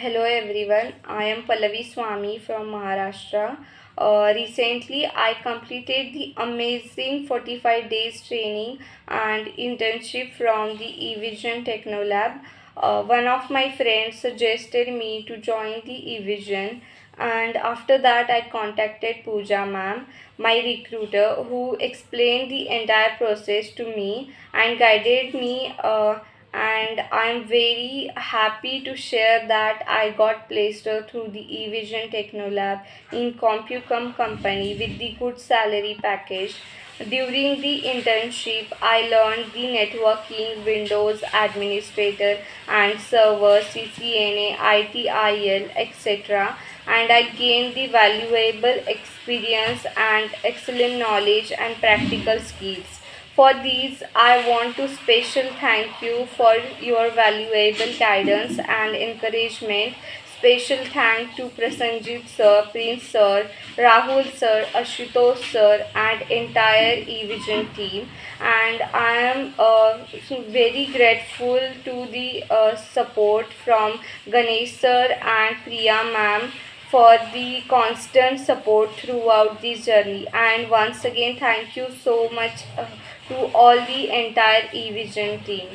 Hello everyone, I am Pallavi Swami from Maharashtra. Recently, I completed the amazing 45 days training and internship from the eVision Technolab. One of my friends suggested me to join the eVision, and after that, I contacted Pooja ma'am, my recruiter, who explained the entire process to me and guided me. And I'm very happy to share that I got placed through the eVision Technolab in Compucom company with the good salary package. During the internship, I learned the networking, Windows administrator and server, CCNA, ITIL, etc. And I gained the valuable experience and excellent knowledge and practical skills. For these, I want to special thank you for your valuable guidance and encouragement. Special thank to Prasanjit sir, Prince sir, Rahul sir, Ashutosh sir, and entire eVision team. And I am very grateful to the support from Ganesh sir and Priya ma'am for the constant support throughout this journey. And once again, thank you so much to all the entire eVision team.